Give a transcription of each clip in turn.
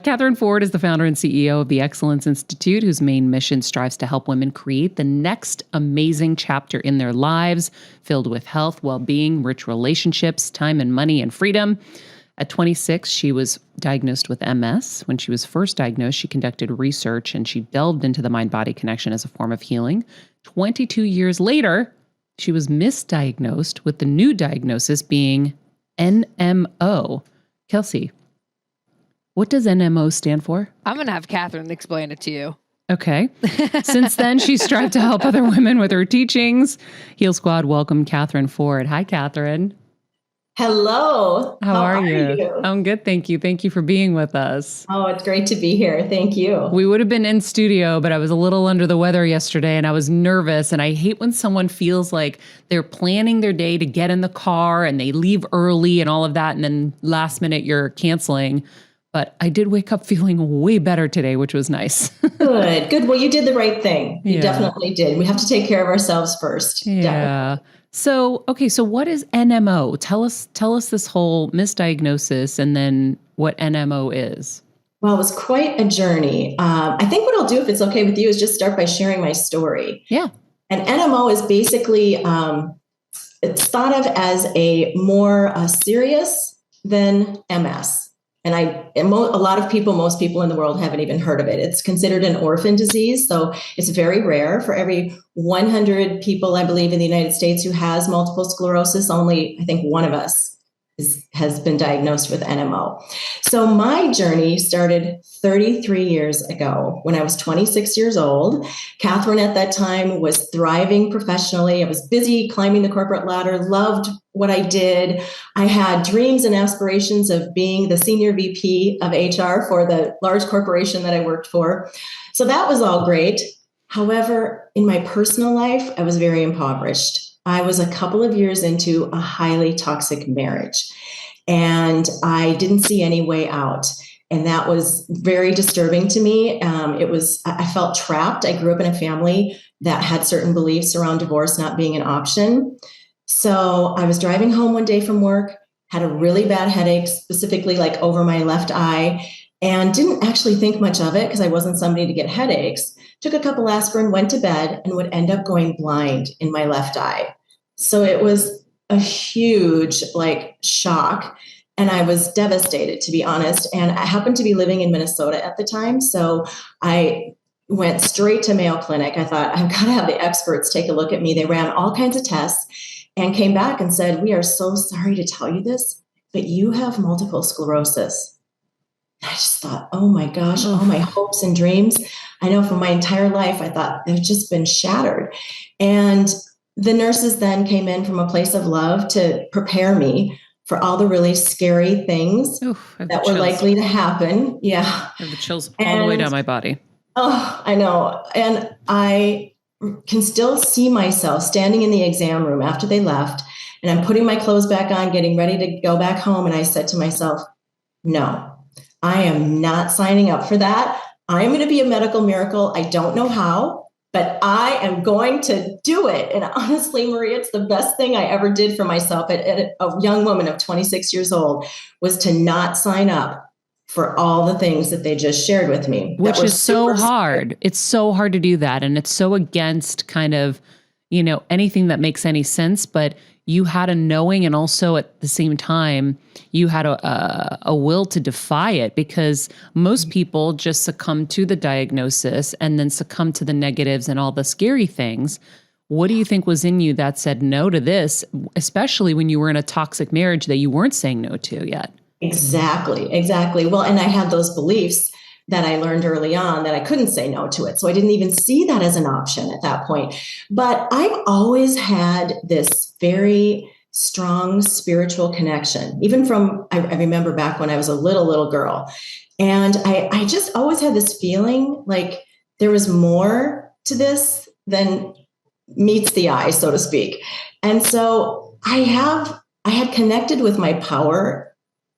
Catherine Ford is the founder and CEO of the Excellence Institute, whose main mission strives to help women create the next amazing chapter in their lives, filled with health, well-being, rich relationships, time and money, and freedom. At 26, she was diagnosed with MS. When she was first diagnosed, she conducted research and she delved into the mind-body connection as a form of healing. 22 years later, she was misdiagnosed, with the new diagnosis being NMO. Kelsey, what does NMO stand for? I'm going to have Catherine explain it to you. Okay. Since then, she's strived to help other women with her teachings. Heal Squad, welcome Catherine Ford. Hi, Catherine. Hello. How are you? I'm good, thank you. Thank you for being with us. Oh, it's great to be here. Thank you. We would have been in studio, but I was a little under the weather yesterday and I was nervous. And I hate when someone feels like they're planning their day to get in the car and they leave early and all of that. And then last minute you're canceling. But I did wake up feeling way better today, which was nice. Good. Well, you did the right thing. You definitely did. We have to take care of ourselves first. Yeah. Definitely. So what is NMO? Tell us this whole misdiagnosis and then what NMO is. Well, it was quite a journey. I think what I'll do, if it's okay with you, is just start by sharing my story. Yeah. And NMO is basically, it's thought of as a more serious than MS. And most people in the world haven't even heard of it. It's considered an orphan disease, so it's very rare. For every 100 people, I believe, in the United States who has multiple sclerosis, only I think one of us has been diagnosed with NMO. So my journey started 33 years ago when I was 26 years old. Catherine at that time was thriving professionally. I was busy climbing the corporate ladder, loved what I did. I had dreams and aspirations of being the senior VP of HR for the large corporation that I worked for. So that was all great. However, in my personal life, I was very impoverished. I was a couple of years into a highly toxic marriage, and I didn't see any way out. And that was very disturbing to me. I felt trapped. I grew up in a family that had certain beliefs around divorce not being an option. So I was driving home one day from work, had a really bad headache, specifically like over my left eye, and didn't actually think much of it because I wasn't somebody to get headaches. Took a couple aspirin, went to bed, and would end up going blind in my left eye. So it was a huge shock. And I was devastated, to be honest. And I happened to be living in Minnesota at the time. So I went straight to Mayo Clinic. I thought, I've got to have the experts take a look at me. They ran all kinds of tests and came back and said, "We are so sorry to tell you this, but you have multiple sclerosis." I just thought, oh my gosh, all my hopes and dreams. I know for my entire life, I thought they've just been shattered. And the nurses then came in from a place of love to prepare me for all the really scary things that were likely to happen. Yeah. I have the chills all the way down my body. Oh, I know. And I can still see myself standing in the exam room after they left, and I'm putting my clothes back on, getting ready to go back home. And I said to myself, no, I am not signing up for that. I am going to be a medical miracle. I don't know how, but I am going to do it. And honestly, Maria, it's the best thing I ever did for myself at a young woman of 26 years old, was to not sign up for all the things that they just shared with me. Which is so hard. It's so hard to do that. And it's so against kind of, anything that makes any sense. But you had a knowing, and also at the same time, you had a will to defy it, because most people just succumb to the diagnosis and then succumb to the negatives and all the scary things. What do you think was in you that said no to this, especially when you were in a toxic marriage that you weren't saying no to yet? Exactly. Well, and I had those beliefs that I learned early on that I couldn't say no to it. So I didn't even see that as an option at that point. But I've always had this very strong spiritual connection, even from, I remember back when I was a little girl. And I just always had this feeling like there was more to this than meets the eye, so to speak. And so I had connected with my power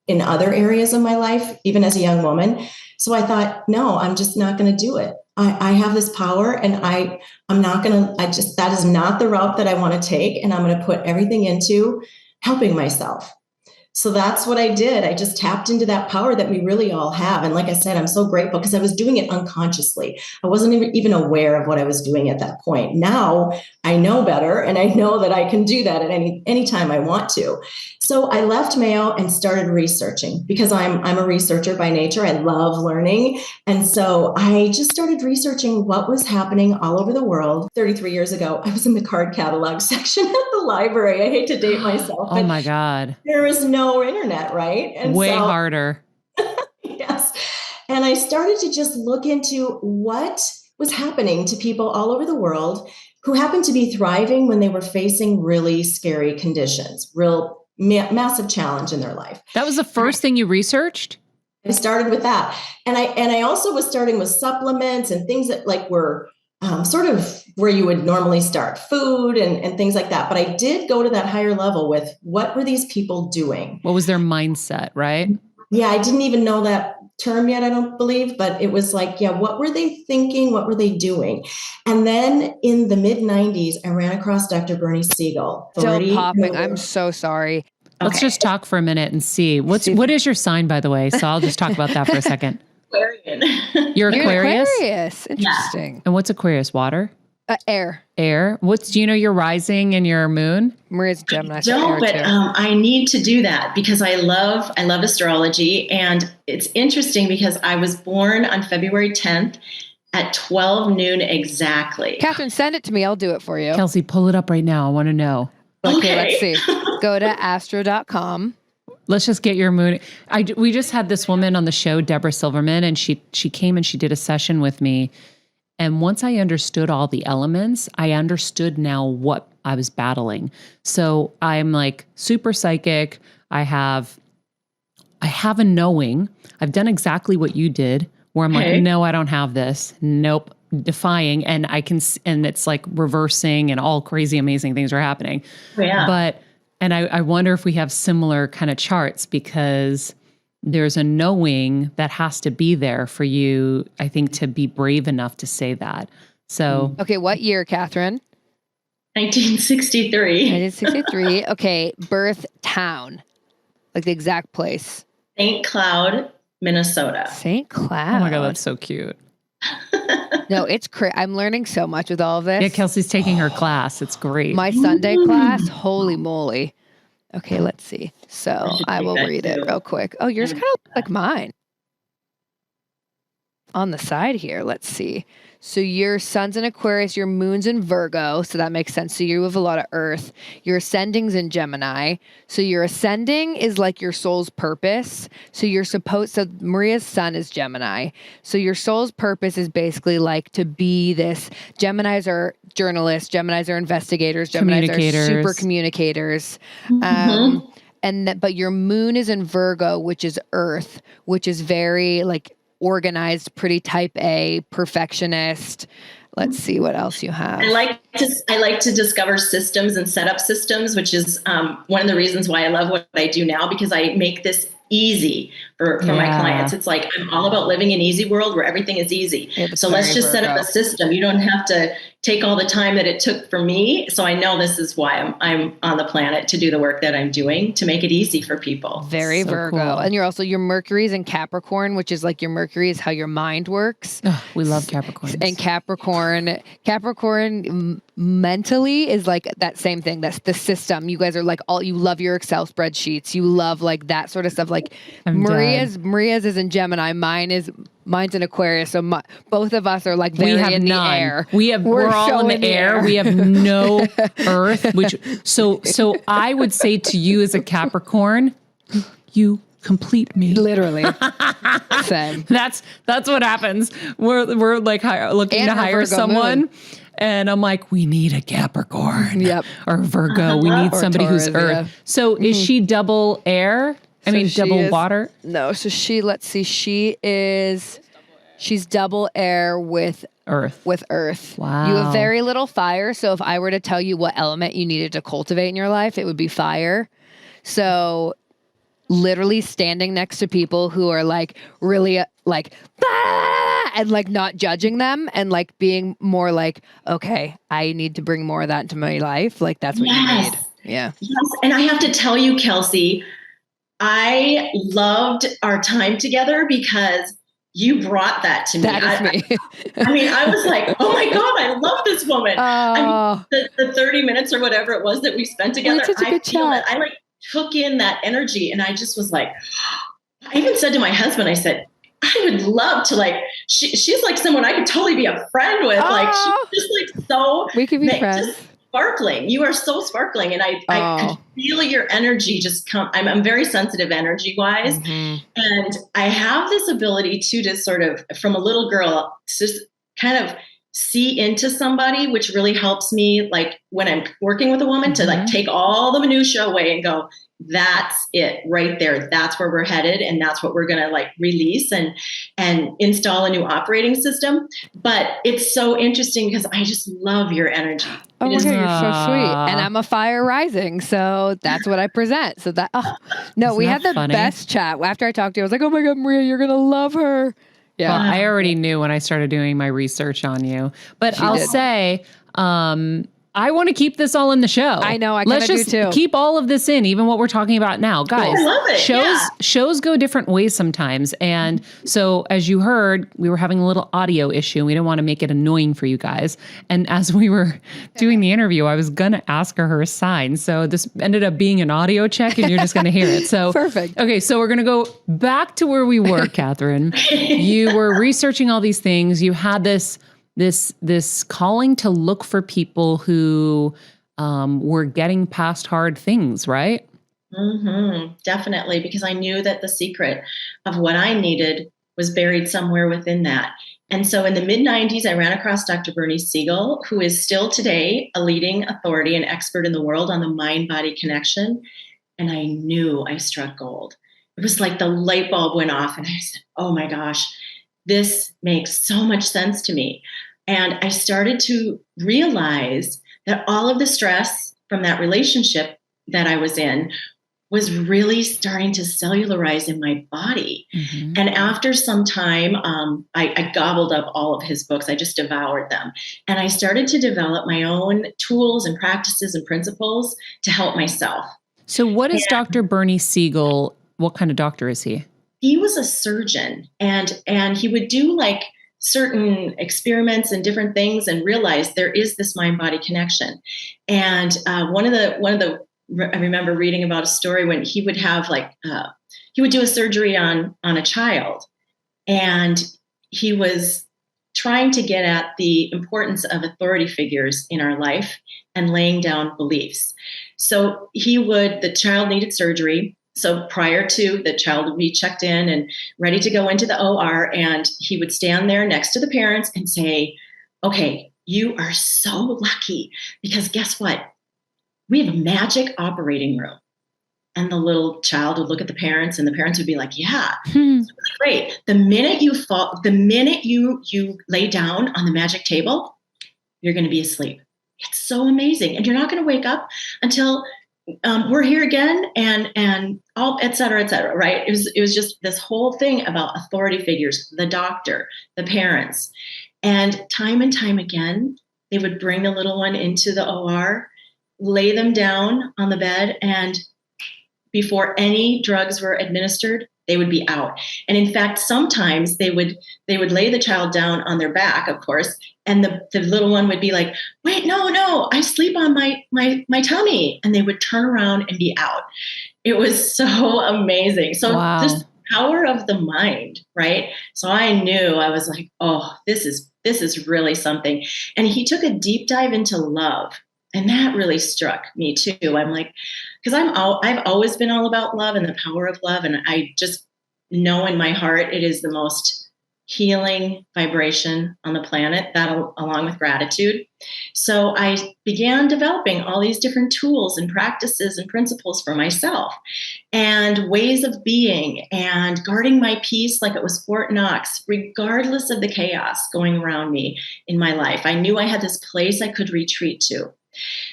in other areas of my life, even as a young woman. So I thought, no, I'm just not going to do it. I have this power, and that is not the route that I want to take. And I'm going to put everything into helping myself. So that's what I did. I just tapped into that power that we really all have. And like I said, I'm so grateful because I was doing it unconsciously. I wasn't even aware of what I was doing at that point. Now I know better, and I know that I can do that at any time I want to. So I left Mayo and started researching because I'm a researcher by nature. I love learning. And so I just started researching what was happening all over the world. 33 years ago, I was in the card catalog section at the library. I hate to date myself. Oh my God. There was no internet, right? And way harder. Yes. And I started to just look into what was happening to people all over the world who happened to be thriving when they were facing really scary conditions, real massive challenge in their life. That was the first thing you researched? I started with that. And I also was starting with supplements and things that like were sort of where you would normally start, food and things like that. But I did go to that higher level with what were these people doing? What was their mindset, right? Yeah, I didn't even know that term yet, I don't believe, but it was like, yeah, what were they thinking? What were they doing? And then in the mid 90s, I ran across Dr. Bernie Siegel. Still popping. I'm so sorry. Let's just talk for a minute and see. What is your sign, by the way? So I'll just talk about that for a second. Aquarian. You're Aquarius? Aquarius. Interesting. Yeah. And what's Aquarius? Water? Air. Air. Do you know your rising and your moon? Maria's Gemini. No, but I need to do that because I love astrology, and it's interesting because I was born on February 10th at 12 noon exactly. Catherine, send it to me. I'll do it for you. Kelsey, pull it up right now. I want to know. Okay, let's see. Go to astro.com. Let's just get your moon. We just had this woman on the show, Deborah Silverman, and she came and she did a session with me. And once I understood all the elements, I understood now what I was battling. So I'm like super psychic. I have a knowing. I've done exactly what you did, where I'm like, no, I don't have this. Nope. Defying. And and it's like reversing and all crazy, amazing things are happening. Yeah. And I wonder if we have similar kind of charts because there's a knowing that has to be there for you, I think, to be brave enough to say that. So, okay, what year, Catherine? 1963. 1963. Okay, birth town, like the exact place. St. Cloud, Minnesota. St. Cloud. oh my God, that's so cute. No, it's I'm learning so much with all of this. Yeah, Kelsey's taking her class. It's great. My Sunday class, holy moly. Okay, let's see. So I will read it real quick. Oh, yours kind of like mine. On the side here, let's see. So your sun's in Aquarius, your moon's in Virgo, so that makes sense. So you have a lot of earth. Your ascending's in Gemini. So your ascending is like your soul's purpose. So Maria's sun is Gemini. So your soul's purpose is basically like to be this. Geminis are journalists, Geminis are investigators, Geminis are super communicators. But your moon is in Virgo, which is earth, which is very like organized, pretty type A, perfectionist. Let's see what else you have. I like to discover systems and set up systems, which is one of the reasons why I love what I do now, because I make this easy for my clients. It's like, I'm all about living an easy world where everything is easy. So let's just set up a system. You don't have to take all the time that it took for me. So I know this is why I'm on the planet, to do the work that I'm doing, to make it easy for people. Very so Virgo. Cool. And your Mercury's in Capricorn, which is like your Mercury is how your mind works. Oh, we love Capricorn. And Capricorn mentally is like that same thing. That's the system. You guys are like you love your Excel spreadsheets. You love like that sort of stuff. Like Maria's is in Gemini. Mine's in Aquarius. So both of us are like very in the air. We're all in the air. We have no earth, so I would say to you as a Capricorn, you complete me. Literally. Same. That's what happens. We're like looking to hire someone. Moon. And I'm like, we need a Capricorn. Or Virgo. We need somebody Taurus, who's earth. Yeah. So is she double air? Double water? No. So she's double air with earth. Wow. You have very little fire. So if I were to tell you what element you needed to cultivate in your life, it would be fire. So literally standing next to people who are like really like, and like not judging them and like being more like, okay, I need to bring more of that into my life. Like that's what you need. Yeah. Yes. And I have to tell you, Kelsey, I loved our time together because you brought that to me. That is me. I mean, I was like, oh my God, I love this woman. I mean, the 30 minutes or whatever it was that we spent together, such a good chat. I like took in that energy, and I just was like, I even said to my husband, I said, I would love to like, she's like someone I could totally be a friend with. Like, she's just like, so we could be friends. Just sparkling. You are so sparkling. And I could feel your energy just come. I'm very sensitive energy wise. Mm-hmm. And I have this ability to sort of, from a little girl, just kind of see into somebody, which really helps me. Like when I'm working with a woman to like take all the minutia away and go, that's it right there. That's where we're headed. And that's what we're going to like release and install a new operating system. But it's so interesting because I just love your energy. Oh my God, you're so sweet. And I'm a fire rising. So that's what I present. So that, we had the best chat. After I talked to you, I was like, oh my God, Maria, you're going to love her. Yeah. Well, I already knew when I started doing my research on you, but I'll say, I want to keep this all in the show. I know. Let's just do too. Keep all of this in, even what we're talking about now, guys. I love it. Shows go different ways sometimes, and so as you heard, we were having a little audio issue. And we didn't want to make it annoying for you guys. And as we were doing the interview, I was gonna ask her sign. So this ended up being an audio check, and you're just gonna hear it. So perfect. Okay, so we're gonna go back to where we were, Catherine. You were researching all these things. You had this calling to look for people who were getting past hard things, right? Mm-hmm, definitely, because I knew that the secret of what I needed was buried somewhere within that. And so in the mid-90s, I ran across Dr. Bernie Siegel, who is still today a leading authority and expert in the world on the mind-body connection. And I knew I struck gold. It was like the light bulb went off and I said, oh my gosh, this makes so much sense to me. And I started to realize that all of the stress from that relationship that I was in was really starting to cellularize in my body. Mm-hmm. And after some time, I gobbled up all of his books. I just devoured them. And I started to develop my own tools and practices and principles to help myself. So what is Dr. Bernie Siegel? What kind of doctor is he? He was a surgeon, and he would do like certain experiments and different things and realize there is this mind-body connection. And one of the I remember reading about a story when he would have he would do a surgery on a child, and he was trying to get at the importance of authority figures in our life and laying down beliefs. So the child needed surgery. So prior to, the child would be checked in and ready to go into the OR, and he would stand there next to the parents and say, okay, you are so lucky because guess what? We have a magic operating room. And the little child would look at the parents and the parents would be like, yeah, great. The minute you lay down on the magic table, you're going to be asleep. It's so amazing. And you're not going to wake up until we're here again, and all, et cetera, right? It was just this whole thing about authority figures, the doctor, the parents. And time again, they would bring the little one into the OR, lay them down on the bed, and before any drugs were administered, they would be out. And in fact, sometimes they would lay the child down on their back, of course, and the little one would be like, wait, no, I sleep on my tummy. And they would turn around and be out. It was so amazing. So This power of the mind, right? So I knew, I was like, oh, this is really something. And he took a deep dive into love. And that really struck me too. I'm like, because I've always been all about love and the power of love. And I just know in my heart, it is the most healing vibration on the planet, that along with gratitude. So I began developing all these different tools and practices and principles for myself and ways of being and guarding my peace like it was Fort Knox, regardless of the chaos going around me in my life. I knew I had this place I could retreat to.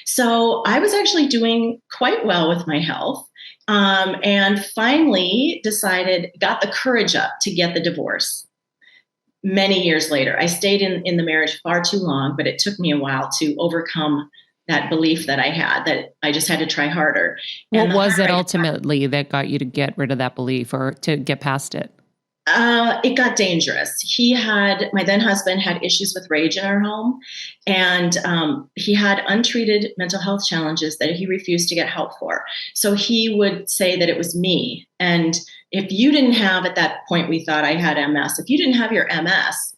So I was actually doing quite well with my health, and finally got the courage up to get the divorce. Many years later, I stayed in the marriage far too long, but it took me a while to overcome that belief that I had, that I just had to try harder. What And the was harder it I ultimately that got you to get rid of that belief or to get past it? It got dangerous. My then husband had issues with rage in our home, and he had untreated mental health challenges that he refused to get help for. So he would say that it was me. And if you didn't have, at that point, we thought I had MS. If you didn't have your MS,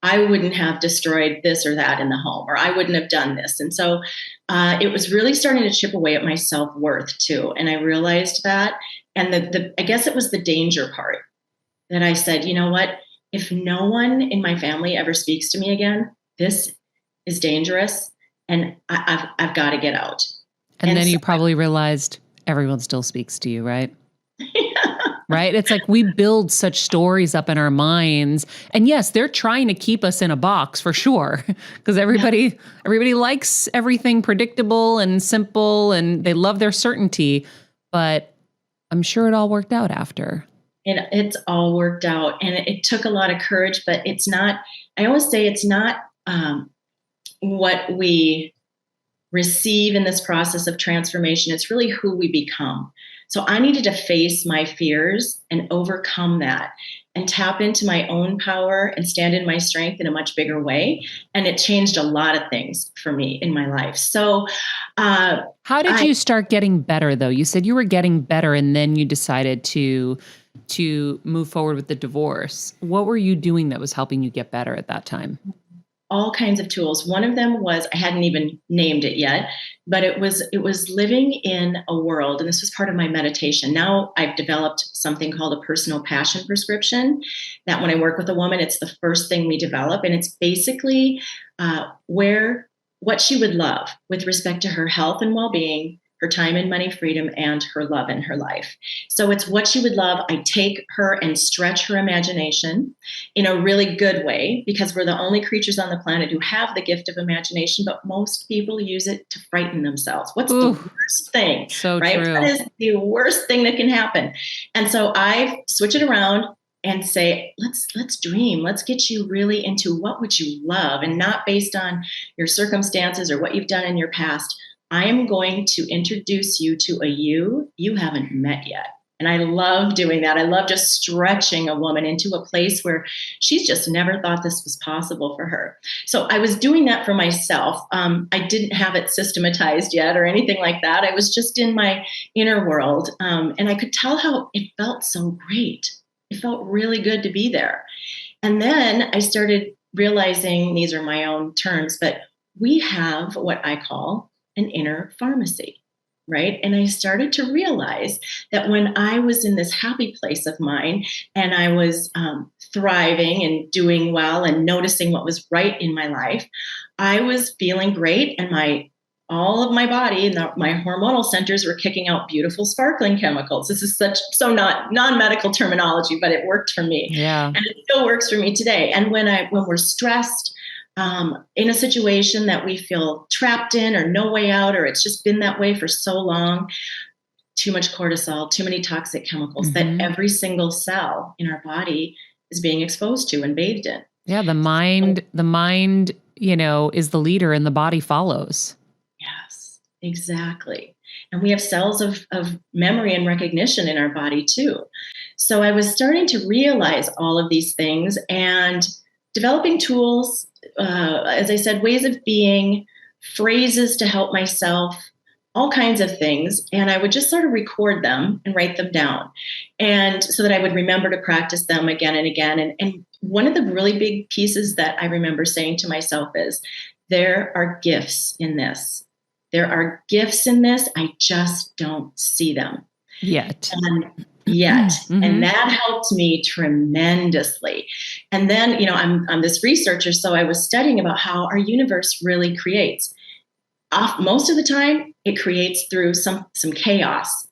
I wouldn't have destroyed this or that in the home, or I wouldn't have done this. And so it was really starting to chip away at my self-worth too. And I realized that. And I guess it was the danger part that I said, you know what, if no one in my family ever speaks to me again, this is dangerous and I've got to get out. And then you probably realized everyone still speaks to you, right? Right? It's like we build such stories up in our minds. And yes, they're trying to keep us in a box for sure. Because everybody likes everything predictable and simple and they love their certainty. But I'm sure it all worked out after. It's all worked out. And it took a lot of courage, but it's not, I always say it's not what we receive in this process of transformation. It's really who we become. So I needed to face my fears and overcome that and tap into my own power and stand in my strength in a much bigger way. And it changed a lot of things for me in my life. So how did you start getting better though? You said you were getting better and then you decided to move forward with the divorce. What were you doing that was helping you get better at that time? All kinds of tools. One of them was, I hadn't even named it yet, but it was living in a world, and this was part of my meditation. Now I've developed something called a personal passion prescription, that when I work with a woman, it's the first thing we develop. And it's basically what she would love with respect to her health and well-being, her time and money freedom, and her love in her life. So it's what she would love. I take her and stretch her imagination in a really good way, because we're the only creatures on the planet who have the gift of imagination, but most people use it to frighten themselves. What's the worst thing? So right? true. What is the worst thing that can happen? And so I switch it around and say, let's dream. Let's get you really into what would you love, and not based on your circumstances or what you've done in your past. I am going to introduce you to a you haven't met yet. And I love doing that. I love just stretching a woman into a place where she's just never thought this was possible for her. So I was doing that for myself. I didn't have it systematized yet or anything like that. I was just in my inner world. And I could tell how it felt so great. It felt really good to be there. And then I started realizing, these are my own terms, but we have what I call an inner pharmacy, right? And I started to realize that when I was in this happy place of mine and I was thriving and doing well and noticing what was right in my life, I was feeling great, and all of my body and my hormonal centers were kicking out beautiful sparkling chemicals. This is so not non-medical terminology, but it worked for me. Yeah. And it still works for me today. And when we're stressed, in a situation that we feel trapped in or no way out, or it's just been that way for so long, too much cortisol, too many toxic chemicals that every single cell in our body is being exposed to and bathed in. Yeah. The mind, is the leader and the body follows. Yes, exactly. And we have cells of memory and recognition in our body too. So I was starting to realize all of these things and developing tools, as I said, ways of being, phrases to help myself, all kinds of things. And I would just sort of record them and write them down, and so that I would remember to practice them again and again. And one of the really big pieces that I remember saying to myself is, there are gifts in this. There are gifts in this. I just don't see them yet. And that helped me tremendously. And then, I'm this researcher, so I was studying about how our universe really creates. Most of the time, it creates through some chaos,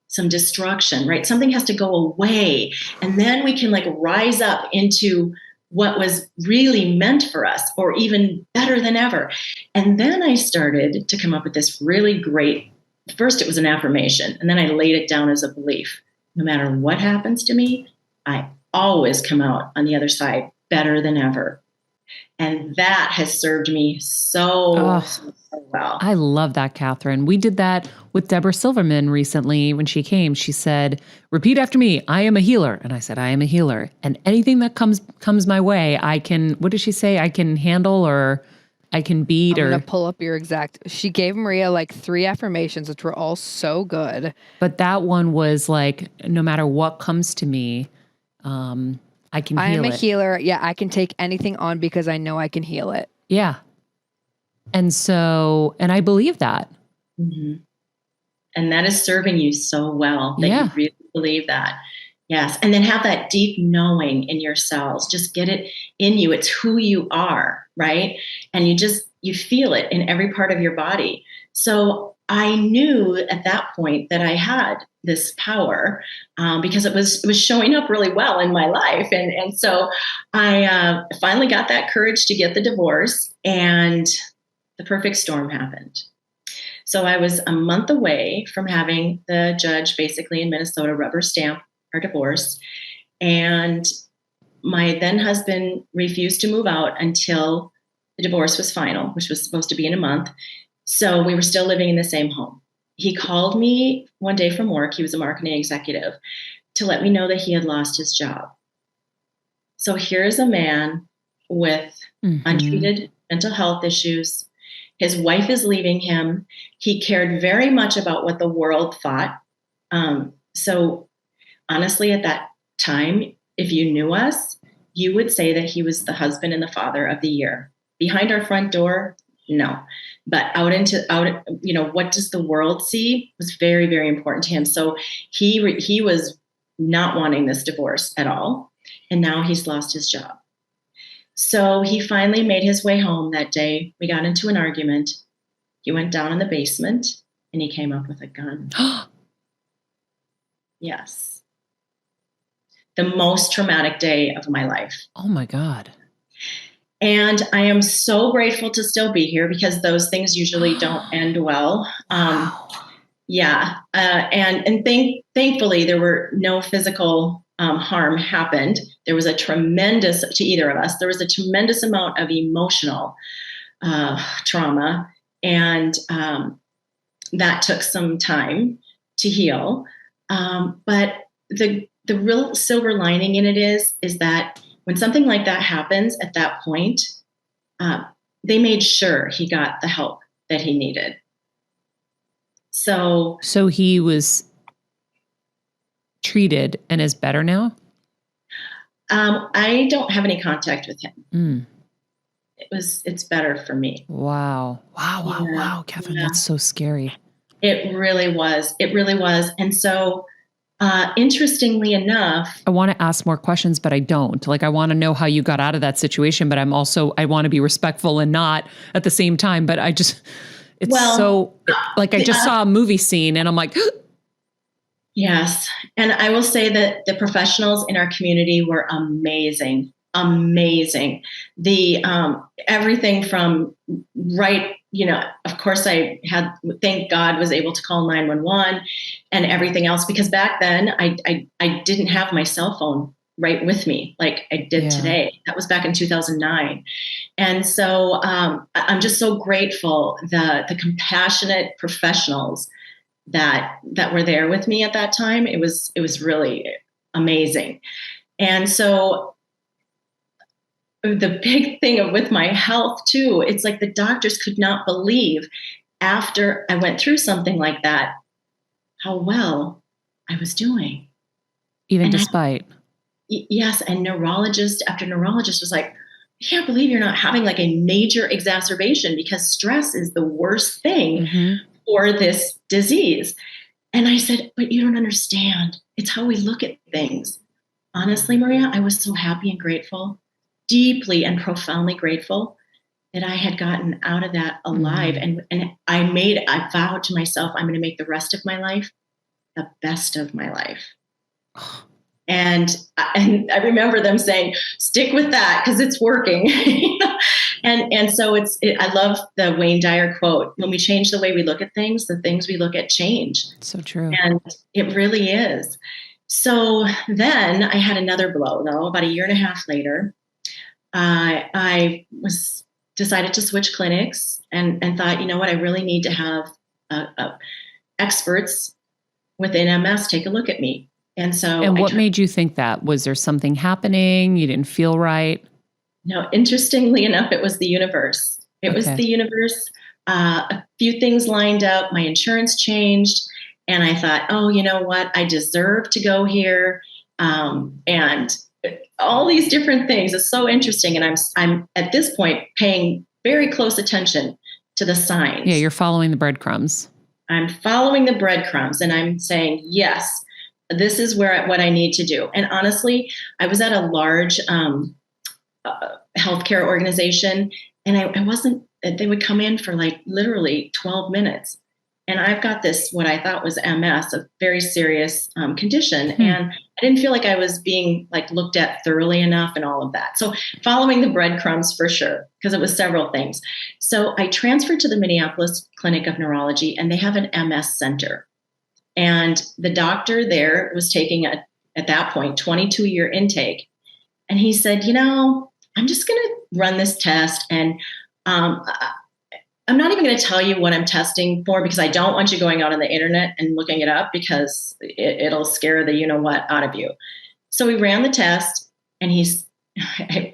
some destruction, right? Something has to go away, and then we can rise up into what was really meant for us, or even better than ever. And then I started to come up with this really great, first it was an affirmation, and then I laid it down as a belief. No matter what happens to me, I always come out on the other side better than ever. And that has served me so well. I love that, Catherine. We did that with Deborah Silverman recently when she came. She said, repeat after me, I am a healer. And I said, I am a healer. And anything that comes my way, I can, what did she say? I can handle, or I can beat, I'm going to pull up your exact, she gave Maria like 3 affirmations, which were all so good. But that one was like, no matter what comes to me, I can heal it. I am a healer. Yeah, I can take anything on because I know I can heal it. Yeah. And so, and I believe that. Mm-hmm. And that is serving you so well that you really believe that. Yes. And then have that deep knowing in your cells. Just get it in you. It's who you are, right? And you feel it in every part of your body. So I knew at that point that I had this power because it was showing up really well in my life. And so I finally got that courage to get the divorce, and the perfect storm happened. So I was a month away from having the judge basically in Minnesota rubber stamp our divorce. And my then husband refused to move out until the divorce was final, which was supposed to be in a month. So we were still living in the same home. He called me one day from work. He was a marketing executive, to let me know that he had lost his job. So here's a man with untreated mental health issues. His wife is leaving him. He cared very much about what the world thought. So honestly, at that time, if you knew us, you would say that he was the husband and the father of the year. Behind our front door, no. But out, what does the world see was very, very important to him. So he was not wanting this divorce at all. And now he's lost his job. So he finally made his way home that day. We got into an argument. He went down in the basement and he came up with a gun. Yes. The most traumatic day of my life. Oh my God. And I am so grateful to still be here because those things usually don't end well. Wow. And thankfully there were no physical harm happened. There was to either of us, there was a tremendous amount of emotional trauma. And that took some time to heal. But the real silver lining in it is that when something like that happens at that point, they made sure he got the help that he needed. So he was treated and is better now? I don't have any contact with him. It's better for me. Wow. Catherine, that's so scary. It really was. And so, interestingly enough, I want to ask more questions, but I don't. Like, I want to know how you got out of that situation, but I want to be respectful and not at the same time. But I just saw a movie scene and I'm like, yes. And I will say that the professionals in our community were amazing. The everything from of course I had, thank God, was able to call 911 and everything else, because back then I didn't have my cell phone right with me like I did today. That was back in 2009. And so I'm just so grateful the compassionate professionals that were there with me at that time. It was really amazing. And so the big thing with my health too, it's like the doctors could not believe after I went through something like that, how well I was doing. Even despite. Yes. And neurologist after neurologist was like, I can't believe you're not having like a major exacerbation, because stress is the worst thing for this disease. And I said, but you don't understand. It's how we look at things. Honestly, Maria, I was so happy and grateful, deeply and profoundly grateful that I had gotten out of that alive. And I vowed to myself, I'm going to make the rest of my life the best of my life. And I remember them saying, stick with that because it's working. And so I love the Wayne Dyer quote, when we change the way we look at things, the things we look at change. So true. And it really is. So then I had another blow though, about a year and a half later. I was decided to switch clinics and thought, you know what, I really need to have experts within MS take a look at me. And so, and what made you think that? Was there something happening? You didn't feel right? No, interestingly enough, it was the universe. It was the universe. A few things lined up. My insurance changed. And I thought, oh, you know what? I deserve to go here. And all these different things. It's so interesting. And I'm at this point paying very close attention to the signs. Yeah, you're following the breadcrumbs. I'm following the breadcrumbs and I'm saying, yes, this is what I need to do. And honestly, I was at a large healthcare organization and I wasn't, they would come in for like literally 12 minutes. And I've got this, what I thought was MS, a very serious condition. And I didn't feel like I was being like looked at thoroughly enough and all of that. So following the breadcrumbs for sure, because it was several things. So I transferred to the Minneapolis Clinic of Neurology and they have an MS center. And the doctor there was taking at that point, 22-year intake. And he said, you know, I'm just going to run this test and I'm not even going to tell you what I'm testing for because I don't want you going out on the internet and looking it up because it'll scare the you-know-what out of you. So we ran the test and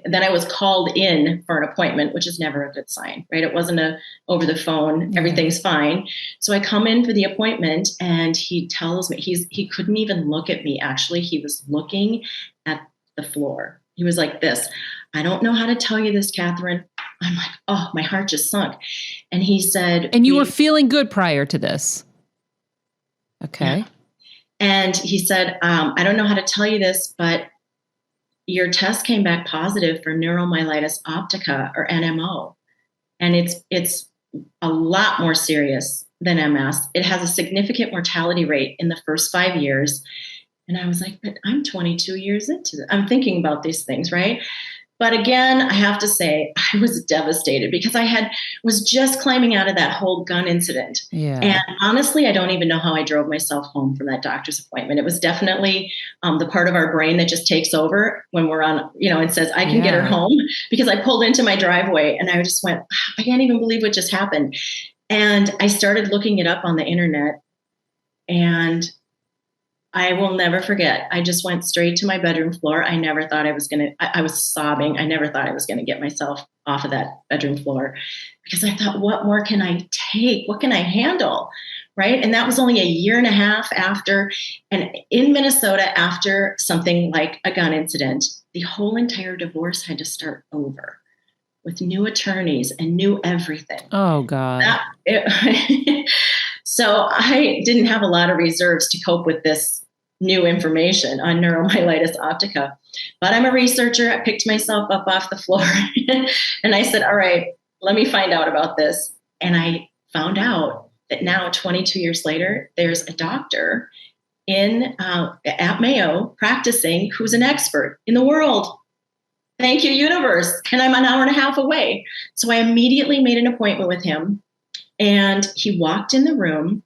then I was called in for an appointment, which is never a good sign, right? It wasn't over the phone, everything's fine. So I come in for the appointment and he tells me he couldn't even look at me. Actually, he was looking at the floor. He was like this. I don't know how to tell you this, Catherine. I'm like, oh, my heart just sunk. And he said, and you were feeling good prior to this. Okay. Yeah. And he said, I don't know how to tell you this, but your test came back positive for neuromyelitis optica or NMO. And it's a lot more serious than MS. It has a significant mortality rate in the first 5 years. And I was like, but I'm 22 years into it. I'm thinking about these things, right? But again, I have to say, I was devastated because I was just climbing out of that whole gun incident. Yeah. And honestly, I don't even know how I drove myself home from that doctor's appointment. It was definitely the part of our brain that just takes over when we're on, and says, I can get her home, because I pulled into my driveway and I just went, I can't even believe what just happened. And I started looking it up on the internet and I will never forget. I just went straight to my bedroom floor. I never thought I was sobbing. I never thought I was going to get myself off of that bedroom floor because I thought, what more can I take? What can I handle? Right. And that was only a year and a half after. And in Minnesota, after something like a gun incident, the whole entire divorce had to start over with new attorneys and new everything. Oh, God. So I didn't have a lot of reserves to cope with this new information on neuromyelitis optica. But I'm a researcher. I picked myself up off the floor and I said, all right, let me find out about this. And I found out that now, 22 years later, there's a doctor at Mayo practicing who's an expert in the world. Thank you, universe. And I'm an hour and a half away. So I immediately made an appointment with him. And he walked in the room.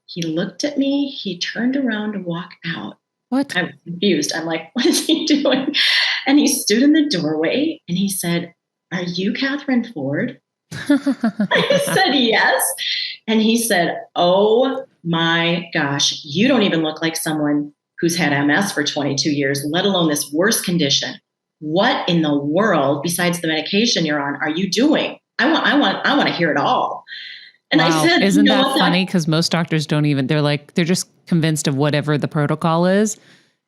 He looked at me. He turned around to walk out. What? I was confused. I'm like, what is he doing? And he stood in the doorway and he said, are you Catherine Ford? I said, yes. And he said, oh my gosh, you don't even look like someone who's had MS for 22 years, let alone this worse condition. What in the world, besides the medication you're on, are you doing? I want to hear it all. And wow. I said, isn't that funny? Because most doctors don't even, they're just convinced of whatever the protocol is.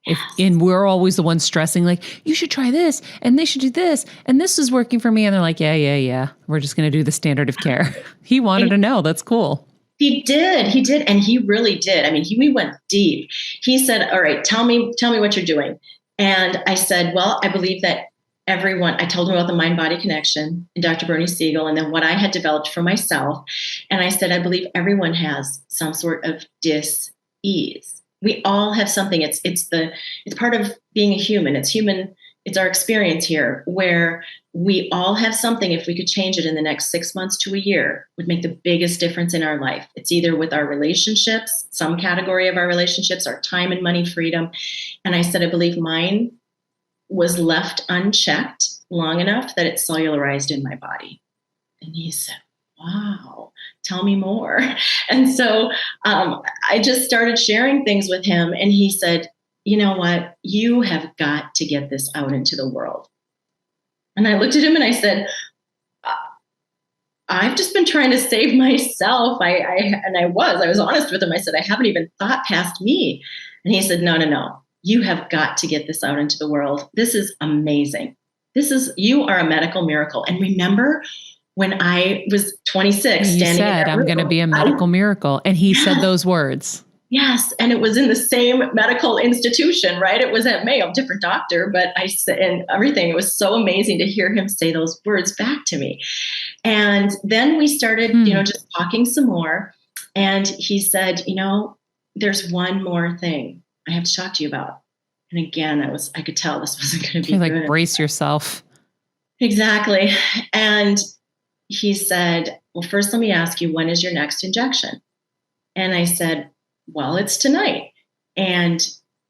Yes. And we're always the ones stressing, like, you should try this and they should do this. And this is working for me. And they're like, yeah. We're just going to do the standard of care. He wanted to know. That's cool. He did. And he really did. I mean, we went deep. He said, all right, tell me what you're doing. And I said, well, I believe that I told him about the mind-body connection and Dr. Bernie Siegel and then what I had developed for myself. And I said, I believe everyone has some sort of dis-ease. We all have something. It's part of being a human. It's our experience here where we all have something. If we could change it in the next 6 months to a year, would make the biggest difference in our life. It's either with our relationships, some category of our relationships, our time and money freedom. And I said, I believe mine was left unchecked long enough that it cellularized in my body. And he said, wow, tell me more. And so I just started sharing things with him. And he said, you know what? You have got to get this out into the world. And I looked at him and I said, I've just been trying to save myself. I was honest with him. I said, I haven't even thought past me. And he said, no. You have got to get this out into the world. This is amazing. You are a medical miracle. And remember when I was 26, you standing said, in that I'm going to be a medical miracle. And he said those words. Yes. And it was in the same medical institution, right? It was at Mayo, different doctor, but I said, and everything, it was so amazing to hear him say those words back to me. And then we started, just talking some more. And he said, there's one more thing I have to talk to you about. And again, I could tell this wasn't going to be like, good. Brace yourself. Exactly. And he said, well, first, let me ask you, when is your next injection? And I said, well, it's tonight. And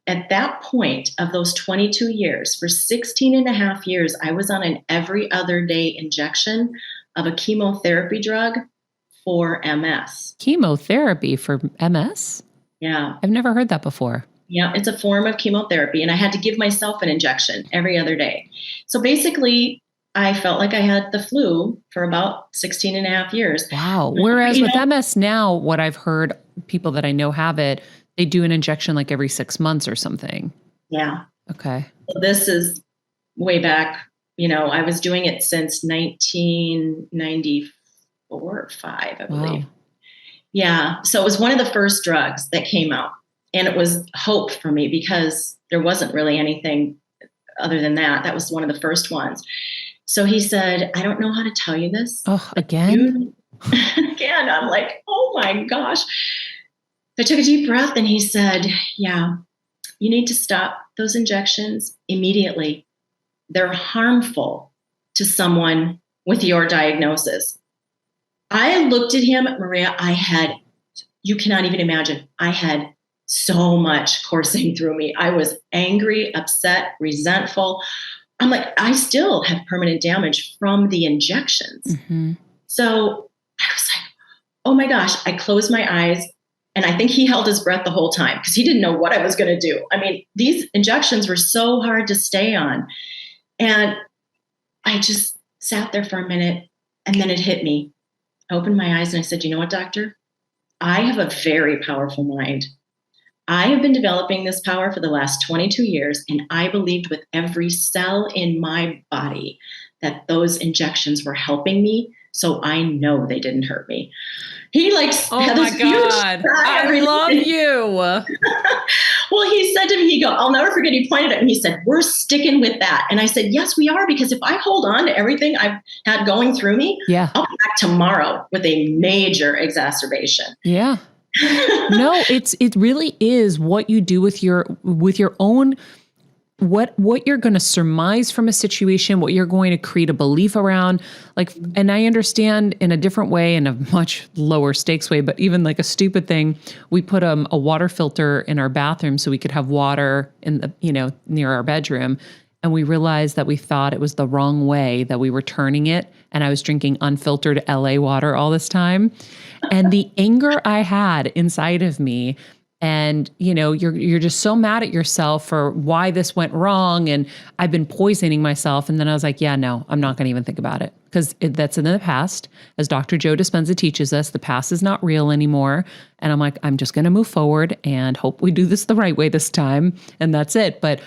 at that point of those 22 years, for 16 and a half years, I was on an every other day injection of a chemotherapy drug for MS. Chemotherapy for MS? Yeah. I've never heard that before. Yeah, it's a form of chemotherapy. And I had to give myself an injection every other day. So basically, I felt like I had the flu for about 16 and a half years. Wow. Whereas with MS now, what I've heard, people that I know have it, they do an injection like every 6 months or something. Yeah. Okay. So this is way back. I was doing it since 1994 or 5, I believe. Wow. Yeah. So it was one of the first drugs that came out. And it was hope for me because there wasn't really anything other than that. That was one of the first ones. So he said, I don't know how to tell you this. Oh, again? Again, I'm like, oh my gosh. I took a deep breath and he said, yeah, you need to stop those injections immediately. They're harmful to someone with your diagnosis. I looked at him, Maria, you cannot even imagine, I had so much coursing through me. I was angry, upset, resentful. I'm like, I still have permanent damage from the injections. Mm-hmm. So I was like, oh my gosh, I closed my eyes. And I think he held his breath the whole time because he didn't know what I was going to do. I mean, these injections were so hard to stay on. And I just sat there for a minute and then it hit me. I opened my eyes and I said, you know what, doctor? I have a very powerful mind. I have been developing this power for the last 22 years, and I believed with every cell in my body that those injections were helping me, so I know they didn't hurt me. He oh my God, I love you. Well, he said to me, I'll never forget, he pointed at me, he said, we're sticking with that. And I said, yes, we are, because if I hold on to everything I've had going through me, I'll be back tomorrow with a major exacerbation. Yeah. No, it really is what you do with your own, what you're going to surmise from a situation, what you're going to create a belief around. Like, and I understand in a different way, in a much lower stakes way, but even like a stupid thing, we put a water filter in our bathroom so we could have water in the, near our bedroom. And we realized that we thought it was the wrong way, that we were turning it. And I was drinking unfiltered LA water all this time. And the anger I had inside of me, and, you're just so mad at yourself for why this went wrong. And I've been poisoning myself. And then I was like, yeah, no, I'm not going to even think about it because that's in the past. As Dr. Joe Dispenza teaches us, the past is not real anymore. And I'm like, I'm just going to move forward and hope we do this the right way this time. And that's it. But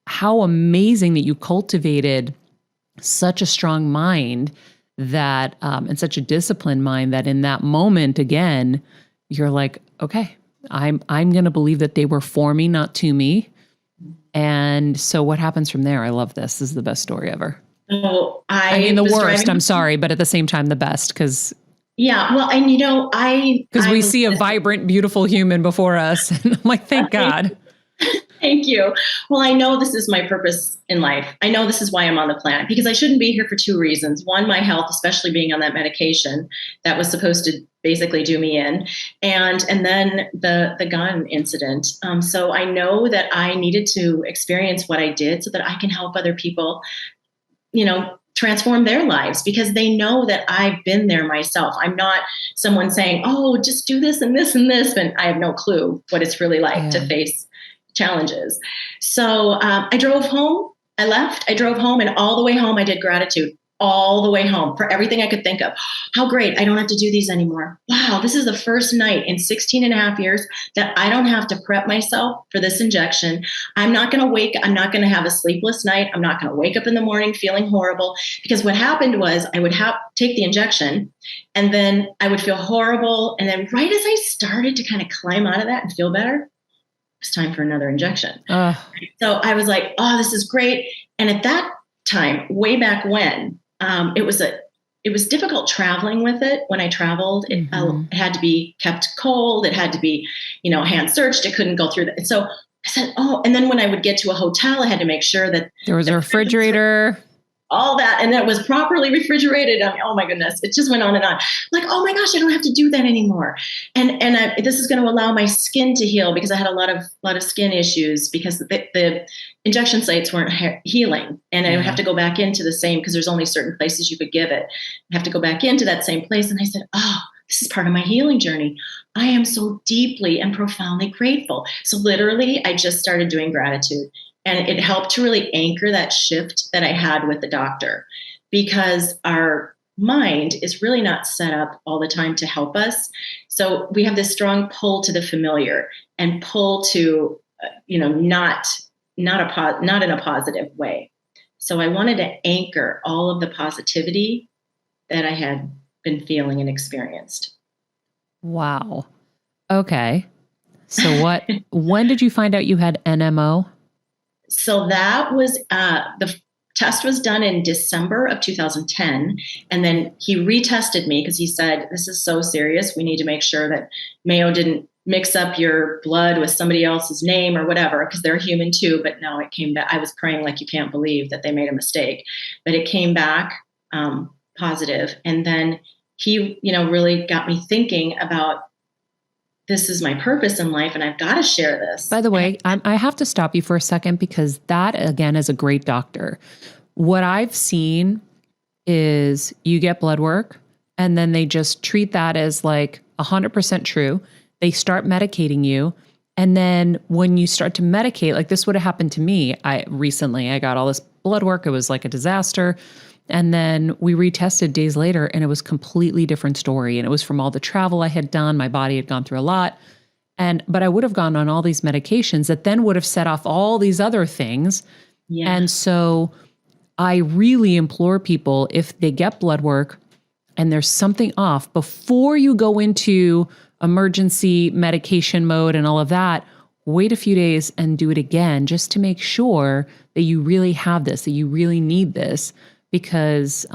how amazing that you cultivated such a strong mind that, and such a disciplined mind that in that moment, again, you're like, okay, I'm going to believe that they were for me, not to me. And so what happens from there? I love this. This is the best story ever. Oh, I mean, the worst, I'm sorry, but at the same time, the best. Yeah. Well, and because we see a vibrant, beautiful human before us. And I'm like, thank God. Thank you. Well, I know this is my purpose in life. I know this is why I'm on the planet, because I shouldn't be here for two reasons. One, my health, especially being on that medication that was supposed to basically do me in, and then the gun incident. So I know that I needed to experience what I did so that I can help other people transform their lives because they know that I've been there myself. I'm not someone saying, oh, just do this and this and this. And I have no clue what it's really like to face challenges. So I drove home. I left. I drove home, and all the way home, I did gratitude. All the way home for everything I could think of. How great. I don't have to do these anymore. Wow. This is the first night in 16 and a half years that I don't have to prep myself for this injection. I'm not going to have a sleepless night. I'm not going to wake up in the morning feeling horrible, because what happened was I would take the injection and then I would feel horrible. And then right as I started to kind of climb out of that and feel better, it's time for another injection. So I was like, oh, this is great. And at that time, way back when, it was difficult traveling with it. When I traveled, it had to be kept cold. It had to be, hand searched. It couldn't go through that. And so I said, oh, and then when I would get to a hotel, I had to make sure that there was a refrigerator, all that, and that was properly refrigerated. I mean, oh my goodness, it just went on and on. Like, oh my gosh, I don't have to do that anymore. And this is going to allow my skin to heal, because I had a lot of skin issues because the injection sites weren't healing, and I would have to go back into the same, because there's only certain places you could give it. I have to go back into that same place. And I said, oh, this is part of my healing journey. I am so deeply and profoundly grateful. So literally, I just started doing gratitude. And it helped to really anchor that shift that I had with the doctor, because our mind is really not set up all the time to help us. So we have this strong pull to the familiar and pull to, not in a positive way. So I wanted to anchor all of the positivity that I had been feeling and experienced. Wow. Okay. So when did you find out you had NMO? So that was, the test was done in December of 2010. And then he retested me because he said, this is so serious. We need to make sure that Mayo didn't mix up your blood with somebody else's name or whatever, because they're human too. But no, it came back. I was praying like you can't believe that they made a mistake, but it came back positive. And then he, really got me thinking about, this is my purpose in life, and I've got to share this. By the way, I have to stop you for a second, because that, again, is a great doctor. What I've seen is you get blood work, and then they just treat that as like 100% true. They start medicating you. And then when you start to medicate, like this would have happened to me. I got all this blood work. It was like a disaster. And then we retested days later, and it was a completely different story. And it was from all the travel I had done. My body had gone through a lot. But I would have gone on all these medications that then would have set off all these other things. Yeah. And so I really implore people, if they get blood work and there's something off, before you go into emergency medication mode and all of that, wait a few days and do it again, just to make sure that you really have this, that you really need this. Because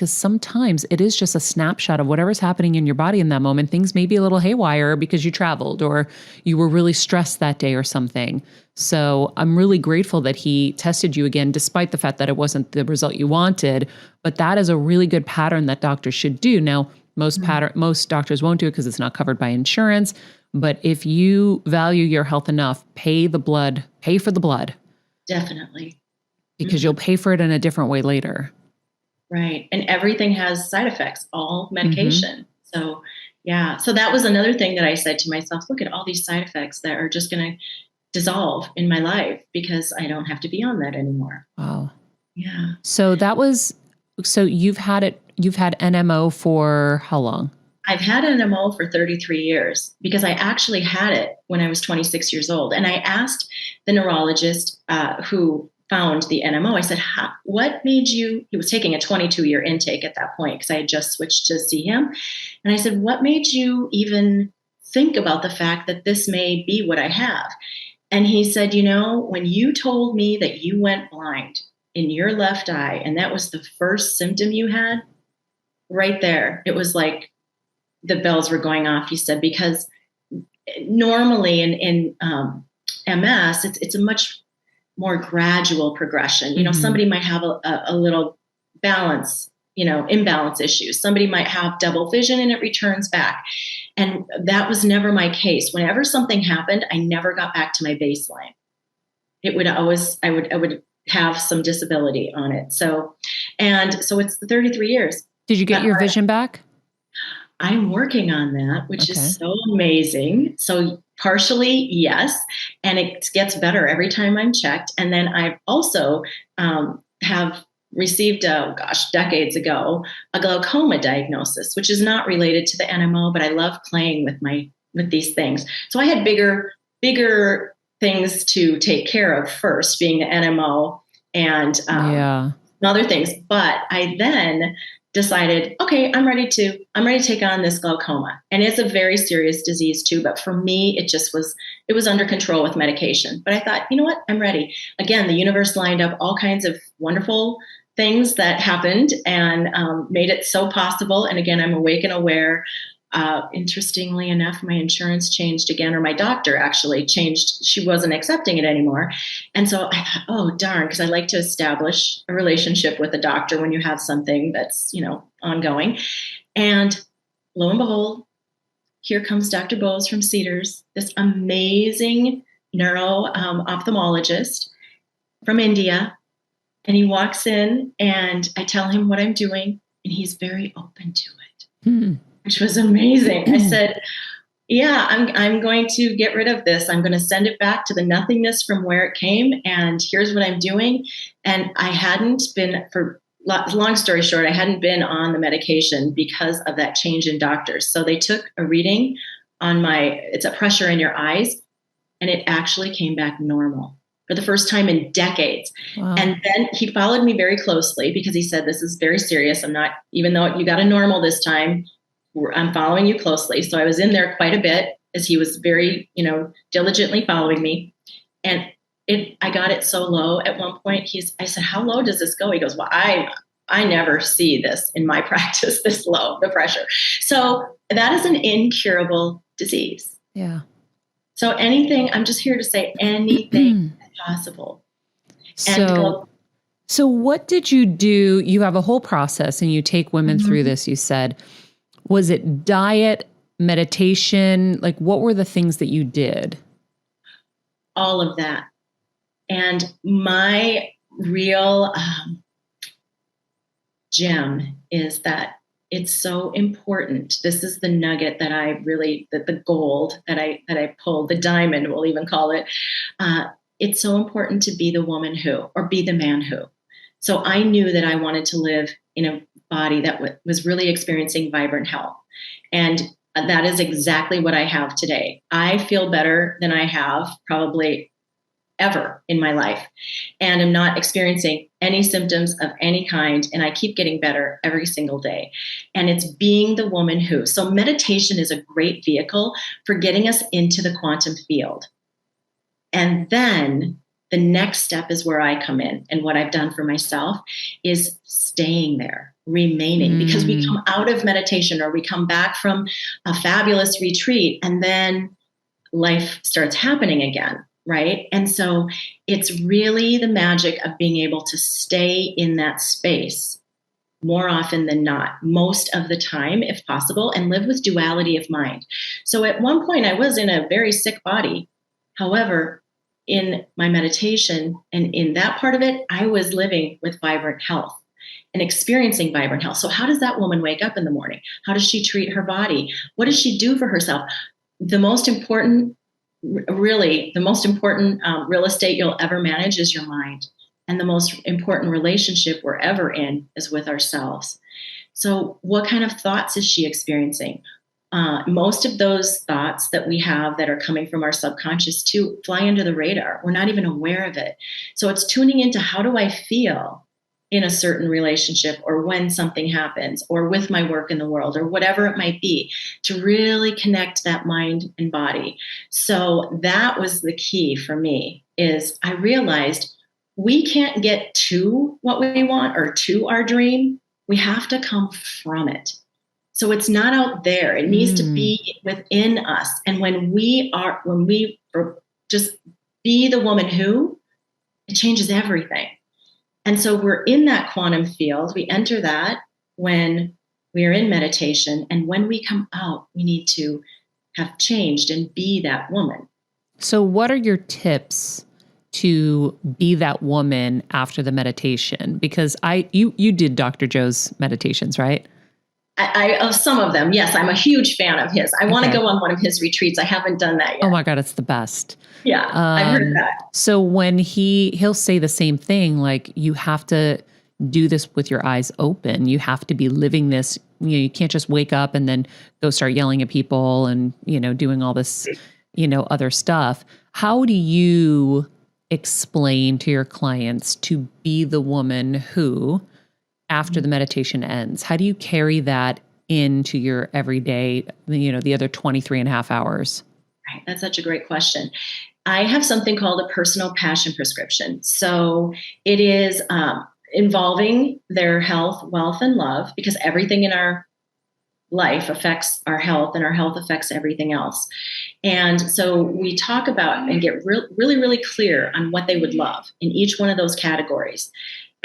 sometimes it is just a snapshot of whatever's happening in your body in that moment. Things may be a little haywire because you traveled or you were really stressed that day or something. So I'm really grateful that he tested you again, despite the fact that it wasn't the result you wanted. But that is a really good pattern that doctors should do. Now, most doctors won't do it because it's not covered by insurance. But if you value your health enough, pay for the blood. Definitely. Because you'll pay for it in a different way later. Right. And everything has side effects, all medication. So, yeah. So that was another thing that I said to myself, look at all these side effects that are just going to dissolve in my life because I don't have to be on that anymore. Wow. Yeah. So you've had NMO for how long? I've had NMO for 33 years because I actually had it when I was 26 years old. And I asked the neurologist who found the NMO. I said, what made you, he was taking a 22-year intake at that point because I had just switched to see him. And I said, what made you even think about the fact that this may be what I have? And he said, when you told me that you went blind in your left eye, and that was the first symptom you had, right there, it was like the bells were going off, he said, because normally in MS, it's a much more gradual progression. Somebody might have a little balance, imbalance issues. Somebody might have double vision and it returns back. And that was never my case. Whenever something happened, I never got back to my baseline. It would always, I would have some disability on it. So it's 33 years. Did you get your vision back? I'm working on that, which Okay. is so amazing. So partially, yes. And it gets better every time I'm checked. And then I've also have received, decades ago, a glaucoma diagnosis, which is not related to the NMO, but I love playing with these things. So I had bigger things to take care of first, being the NMO and other things. But I then decided, okay, I'm ready to take on this glaucoma. And it's a very serious disease too. But for me, it was under control with medication. But I thought, you know what? I'm ready. Again, the universe lined up all kinds of wonderful things that happened and made it so possible. And again, I'm awake and aware. Interestingly enough, my insurance changed again, or my doctor actually changed. She wasn't accepting it anymore. And so I thought, oh, darn, because I like to establish a relationship with the doctor when you have something that's, ongoing. And lo and behold, here comes Dr. Bose from Cedars, this amazing neuro ophthalmologist from India. And he walks in and I tell him what I'm doing, and he's very open to it. Which was amazing. I said, yeah, I'm going to get rid of this. I'm going to send it back to the nothingness from where it came. And here's what I'm doing. And I hadn't been, long story short, I hadn't been on the medication because of that change in doctors. So they took a reading on it's a pressure in your eyes, and it actually came back normal for the first time in decades. Wow. And then he followed me very closely because he said, this is very serious. Even though you got a normal this time, I'm following you closely. So I was in there quite a bit as he was very, diligently following me. And I got it so low at one point. I said, how low does this go? He goes, well, I never see this in my practice, this low, the pressure. So that is an incurable disease. Yeah. So I'm just here to say anything is possible. So what did you do? You have a whole process and you take women through this, you said. Was it diet, meditation? Like, what were the things that you did? All of that. And my real gem is that it's so important. This is the nugget that the gold that I pulled, the diamond, we'll even call it. It's so important to be the woman who, or be the man who. So I knew that I wanted to live in a body that was really experiencing vibrant health. And that is exactly what I have today. I feel better than I have probably ever in my life. And I'm not experiencing any symptoms of any kind. And I keep getting better every single day. And it's being the woman who. So meditation is a great vehicle for getting us into the quantum field. And then the next step is where I come in. And what I've done for myself is staying there, remaining, because we come out of meditation or we come back from a fabulous retreat and then life starts happening again, right? And so it's really the magic of being able to stay in that space more often than not, most of the time, if possible, and live with duality of mind. So at one point I was in a very sick body. However, in my meditation and in that part of it, I was living with vibrant health and experiencing vibrant health. So how does that woman wake up in the morning? How does she treat her body? What does she do for herself? The most important real estate you'll ever manage is your mind. And the most important relationship we're ever in is with ourselves. So what kind of thoughts is she experiencing? Most of those thoughts that we have that are coming from our subconscious too fly under the radar. We're not even aware of it. So it's tuning into how do I feel in a certain relationship or when something happens or with my work in the world or whatever it might be to really connect that mind and body. So that was the key for me is I realized we can't get to what we want or to our dream. We have to come from it. So it's not out there. It needs to be within us. And when we just be the woman who, it changes everything. And so we're in that quantum field. We enter that when we are in meditation. And when we come out, we need to have changed and be that woman. So what are your tips to be that woman after the meditation? Because you did Dr. Joe's meditations, right? I of some of them, yes. I'm a huge fan of his. I want to go on one of his retreats. I haven't done that yet. Oh my God, it's the best. Yeah, I've heard that. So when he'll say the same thing, like, you have to do this with your eyes open. You have to be living this. You can't just wake up and then go start yelling at people and, doing all this, other stuff. How do you explain to your clients to be the woman who, after the meditation ends, how do you carry that into your everyday, the other 23 and a half hours? Right. That's such a great question. I have something called a personal passion prescription. So it is involving their health, wealth, and love, because everything in our life affects our health, and our health affects everything else. And so we talk about and get really, really clear on what they would love in each one of those categories.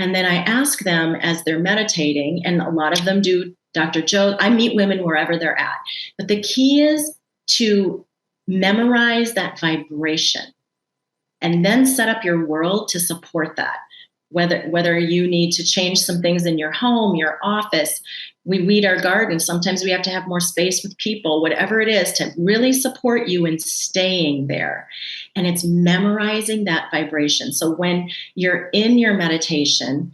And then I ask them as they're meditating, and a lot of them do Dr. Joe. I meet women wherever they're at. But the key is to memorize that vibration and then set up your world to support that. Whether you need to change some things in your home, your office, we weed our garden. Sometimes we have to have more space with people, whatever it is, to really support you in staying there. And it's memorizing that vibration. So when you're in your meditation,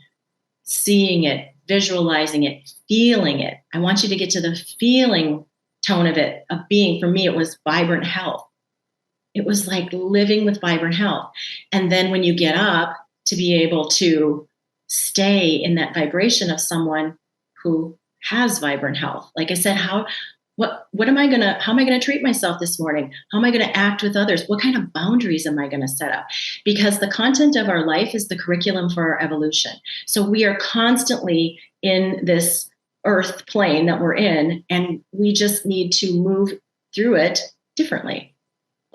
seeing it, visualizing it, feeling it, I want you to get to the feeling tone of it, of being. For me, it was vibrant health. It was like living with vibrant health. And then when you get up, to be able to stay in that vibration of someone who has vibrant health. Like I said, how am I gonna treat myself this morning? How am I gonna act with others? What kind of boundaries am I gonna set up? Because the content of our life is the curriculum for our evolution. So we are constantly in this earth plane that we're in, and we just need to move through it differently,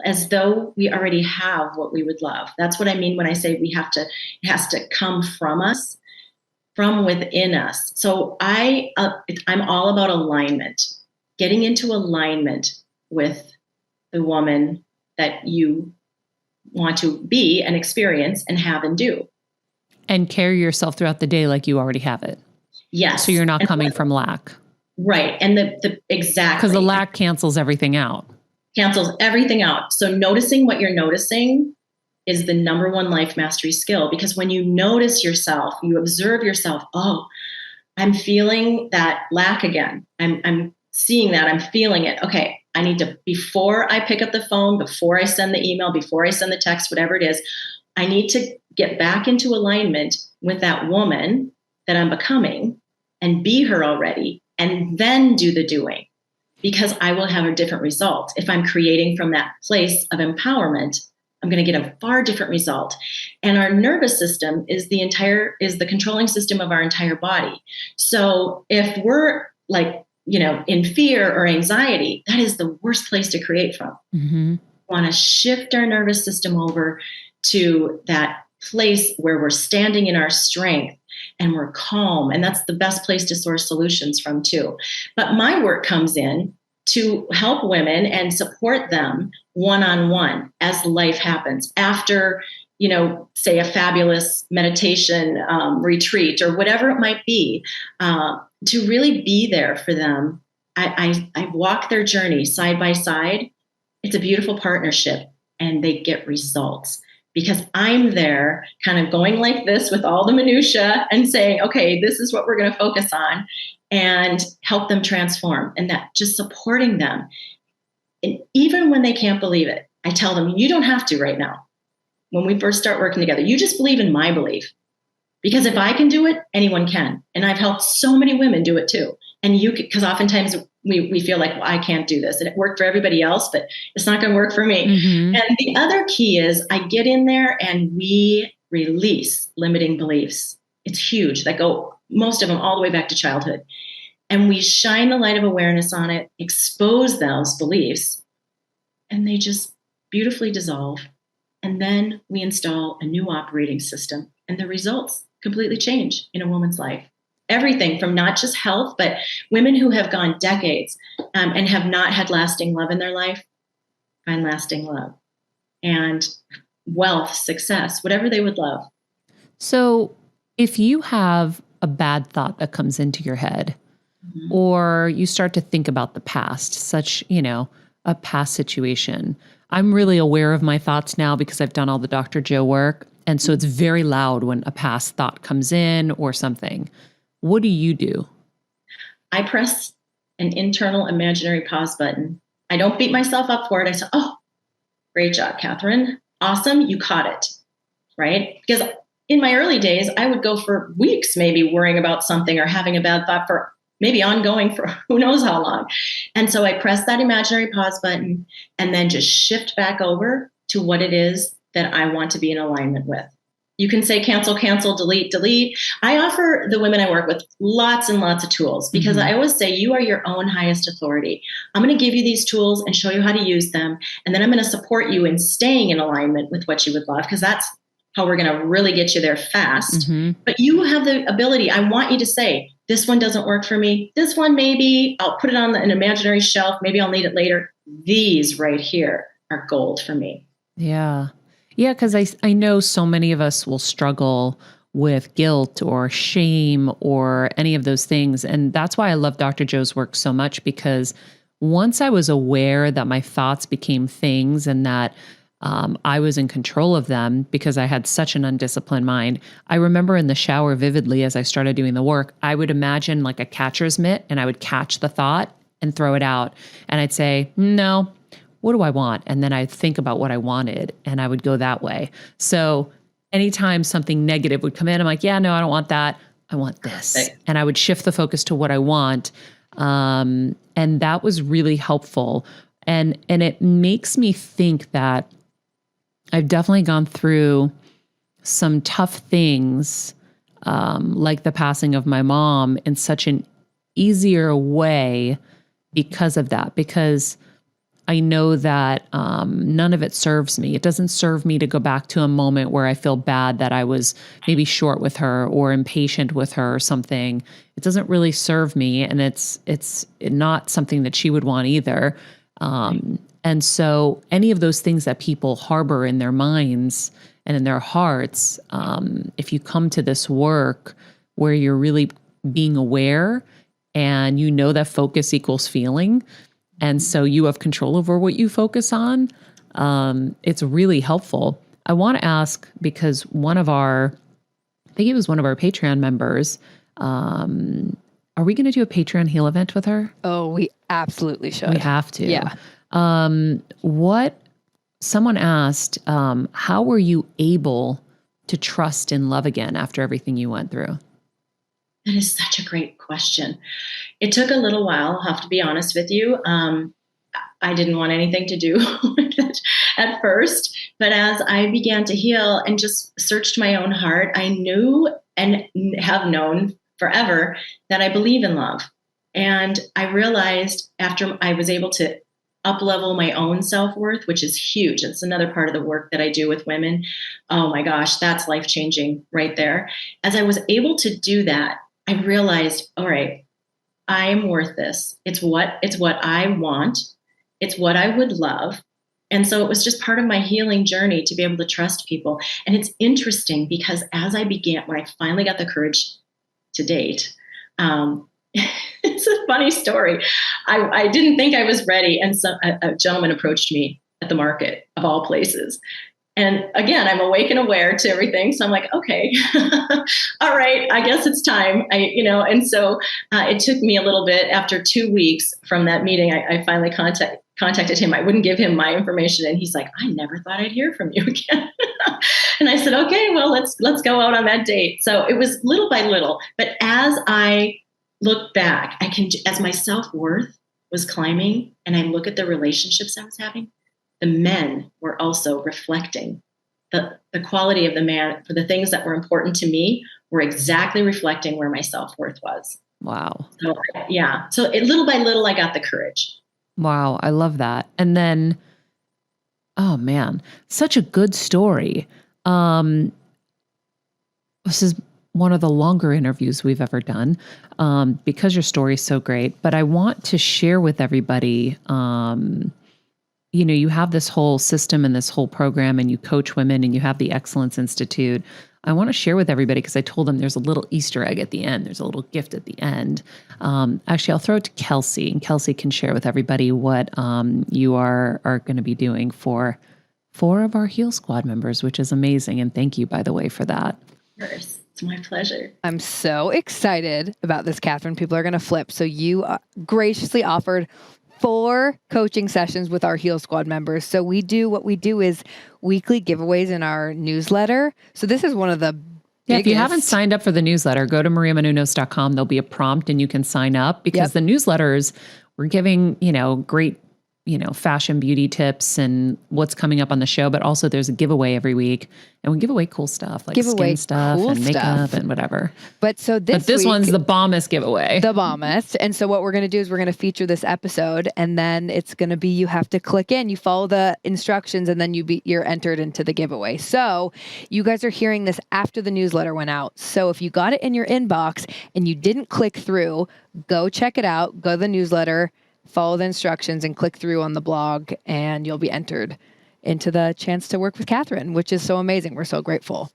as though we already have what we would love. That's what I mean when I say it has to come from us, from within us. So I'm all about alignment, getting into alignment with the woman that you want to be and experience and have and do. And carry yourself throughout the day like you already have it. Yes. So you're not coming from lack. Right. And exactly. Because the lack cancels everything out. Cancels everything out. So noticing what you're noticing is the number one life mastery skill, because when you notice yourself, you observe yourself, oh, I'm feeling that lack again. I'm seeing that, I'm feeling it. Okay, I need to, before I pick up the phone, before I send the email, before I send the text, whatever it is, I need to get back into alignment with that woman that I'm becoming and be her already, and then do the doing. Because I will have a different result. If I'm creating from that place of empowerment, I'm going to get a far different result. And our nervous system is the controlling system of our entire body. So if we're like, in fear or anxiety, that is the worst place to create from. Mm-hmm. We want to shift our nervous system over to that place where we're standing in our strength and we're calm. And that's the best place to source solutions from too. But my work comes in to help women and support them one-on-one as life happens. After, say a fabulous meditation retreat or whatever it might be, to really be there for them. I walk their journey side by side. It's a beautiful partnership, and they get results. Because I'm there kind of going like this with all the minutia and saying, okay, this is what we're going to focus on, and help them transform, and that just supporting them. And even when they can't believe it, I tell them, you don't have to right now. When we first start working together, you just believe in my belief. Because if I can do it, anyone can. And I've helped so many women do it too. And because oftentimes we feel like, well, I can't do this. And it worked for everybody else, but it's not going to work for me. Mm-hmm. And the other key is I get in there and we release limiting beliefs. It's huge. That go, most of them, all the way back to childhood. And we shine the light of awareness on it, expose those beliefs, and they just beautifully dissolve. And then we install a new operating system, and the results completely change in a woman's life. Everything from not just health, but women who have gone decades and have not had lasting love in their life, find lasting love. And wealth, success, whatever they would love. So if you have a bad thought that comes into your head, or you start to think about the past, such, a past situation. I'm really aware of my thoughts now because I've done all the Dr. Joe work. And so it's very loud when a past thought comes in or something. What do you do? I press an internal imaginary pause button. I don't beat myself up for it. I say, oh, great job, Catherine. Awesome. You caught it. Right? Because in my early days, I would go for weeks, maybe worrying about something or having a bad thought for maybe ongoing for who knows how long. And so I press that imaginary pause button and then just shift back over to what it is that I want to be in alignment with. You can say cancel, delete, delete. I offer the women I work with lots and lots of tools because I always say you are your own highest authority. I'm going to give you these tools and show you how to use them. And then I'm going to support you in staying in alignment with what you would love, because that's how we're going to really get you there fast. But you have the ability. I want you to say, this one doesn't work for me. This one, maybe I'll put it on an imaginary shelf. Maybe I'll need it later. These right here are gold for me. Yeah. Yeah, because I know so many of us will struggle with guilt or shame or any of those things. And that's why I love Dr. Joe's work so much, because once I was aware that my thoughts became things and that I was in control of them because I had such an undisciplined mind. I remember in the shower vividly as I started doing the work, I would imagine like a catcher's mitt and I would catch the thought and throw it out. And I'd say, no, what do I want? And then I'd think about what I wanted and I would go that way. So anytime something negative would come in, I'm like, yeah, no, I don't want that. I want this. And I would shift the focus to what I want. And that was really helpful. And it makes me think that I've definitely gone through some tough things, like the passing of my mom, in such an easier way because of that, because I know that none of it serves me. It doesn't serve me to go back to a moment where I feel bad that I was maybe short with her or impatient with her or something. It doesn't really serve me, and it's not something that she would want either. And so any of those things that people harbor in their minds and in their hearts, if you come to this work where you're really being aware and you know that focus equals feeling, and so you have control over what you focus on, it's really helpful. I want to ask, because I think it was one of our Patreon members, are we going to do a Patreon Heal event with her? Oh, we absolutely should. We have to. Yeah. Someone asked, how were you able to trust in love again after everything you went through? That is such a great question. It took a little while, I'll have to be honest with you. I didn't want anything to do with it at first, but as I began to heal and just searched my own heart, I knew and have known forever that I believe in love. And I realized after I was able to up-level my own self-worth, which is huge. It's another part of the work that I do with women. Oh my gosh, that's life-changing right there. As I was able to do that, I realized, all right, I'm worth this. It's what I want. It's what I would love. And so it was just part of my healing journey to be able to trust people. And it's interesting because as I began, when I finally got the courage to date, it's a funny story. I didn't think I was ready. And so a gentleman approached me at the market of all places. And again, I'm awake and aware to everything. So I'm like, okay, all right, I guess it's time. And so it took me a little bit. After 2 weeks from that meeting, I finally contacted him. I wouldn't give him my information. And he's like, I never thought I'd hear from you again. And I said, okay, well, let's go out on that date. So it was little by little. But as I look back, as my self-worth was climbing and I look at the relationships I was having, the men were also reflecting the quality of the man. For the things that were important to me were exactly reflecting where my self-worth was. Wow. So, yeah. So little by little, I got the courage. Wow. I love that. And then, oh man, such a good story. This is one of the longer interviews we've ever done, because your story is so great. But I want to share with everybody, you have this whole system and this whole program, and you coach women, and you have the Excellence Institute. I want to share with everybody, because I told them there's a little Easter egg at the end. There's a little gift at the end. Actually, I'll throw it to Kelsey, and Kelsey can share with everybody what you are going to be doing for 4 of our Heal Squad members, which is amazing. And thank you, by the way, for that. Of course. It's my pleasure. I'm so excited about this, Catherine. People are going to flip. So you graciously offered 4 coaching sessions with our Heal Squad members. So what we do is weekly giveaways in our newsletter. So this is one of the biggest. If you haven't signed up for the newsletter, go to mariamenounos.com. There'll be a prompt and you can sign up, because the newsletters, we're giving, great, fashion beauty tips and what's coming up on the show, but also there's a giveaway every week, and we give away cool stuff like skin stuff and makeup and whatever. But this one's the bombest giveaway. The bombest. And so what we're going to do is we're going to feature this episode, and then it's going to be, you have to click in, you follow the instructions, and then you're entered into the giveaway. So you guys are hearing this after the newsletter went out. So if you got it in your inbox and you didn't click through, go check it out, go to the newsletter, follow the instructions, and click through on the blog, and you'll be entered into the chance to work with Catherine, which is so amazing. We're so grateful.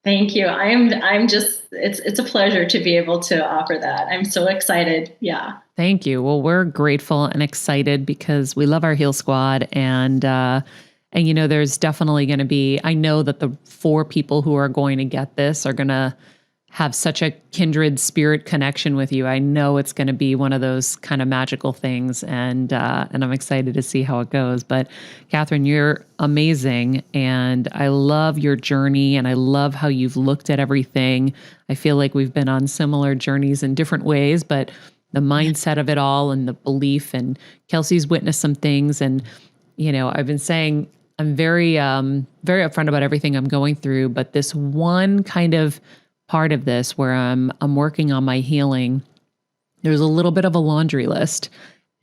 Thank you. I'm just, it's a pleasure to be able to offer that. I'm so excited. Yeah. Thank you. Well, we're grateful and excited because we love our Heal Squad, and there's definitely going to be, I know that the 4 people who are going to get this are going to have such a kindred spirit connection with you. I know it's going to be one of those kind of magical things, and I'm excited to see how it goes. But Catherine, you're amazing, and I love your journey, and I love how you've looked at everything. I feel like we've been on similar journeys in different ways, but the mindset of it all and the belief, and Kelsey's witnessed some things, and I've been saying I'm very very upfront about everything I'm going through, but this one kind of part of this where I'm working on my healing, there's a little bit of a laundry list,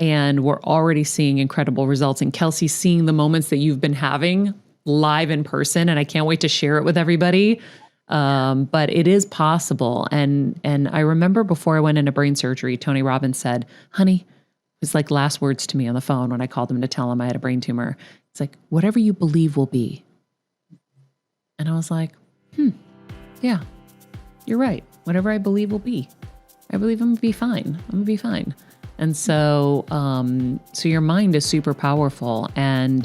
and we're already seeing incredible results. And Kelsey's seeing the moments that you've been having live in person, and I can't wait to share it with everybody. But it is possible. And I remember before I went into brain surgery, Tony Robbins said, honey, it's like last words to me on the phone when I called him to tell him I had a brain tumor. It's like, whatever you believe will be. And I was like, yeah. You're right. Whatever I believe will be. I believe I'm going to be fine. I'm going to be fine. And so your mind is super powerful. And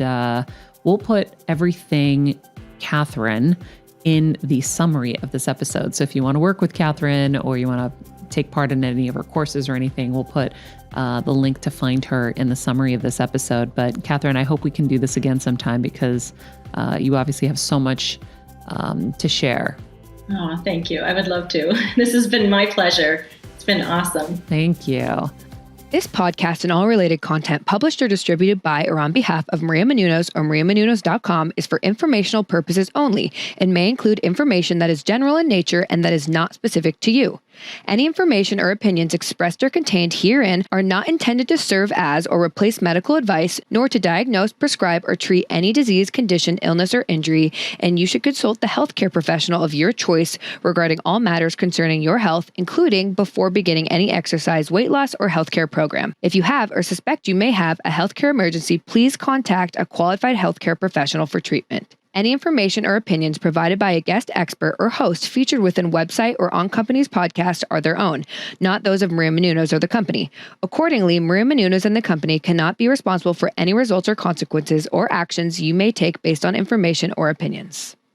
we'll put everything, Catherine, in the summary of this episode. So if you want to work with Catherine, or you want to take part in any of her courses or anything, we'll put the link to find her in the summary of this episode. But Catherine, I hope we can do this again sometime, because you obviously have so much to share. Oh, thank you. I would love to. This has been my pleasure. It's been awesome. Thank you. This podcast and all related content published or distributed by or on behalf of Maria Menounos or mariamenounos.com is for informational purposes only and may include information that is general in nature and that is not specific to you. Any information or opinions expressed or contained herein are not intended to serve as or replace medical advice, nor to diagnose, prescribe, or treat any disease, condition, illness, or injury, and you should consult the healthcare professional of your choice regarding all matters concerning your health, including before beginning any exercise, weight loss, or healthcare program. If you have or suspect you may have a healthcare emergency, please contact a qualified healthcare professional for treatment. Any information or opinions provided by a guest expert or host featured within website or on company's podcast are their own, not those of Maria Menounos or the company. Accordingly, Maria Menounos and the company cannot be responsible for any results or consequences or actions you may take based on information or opinions.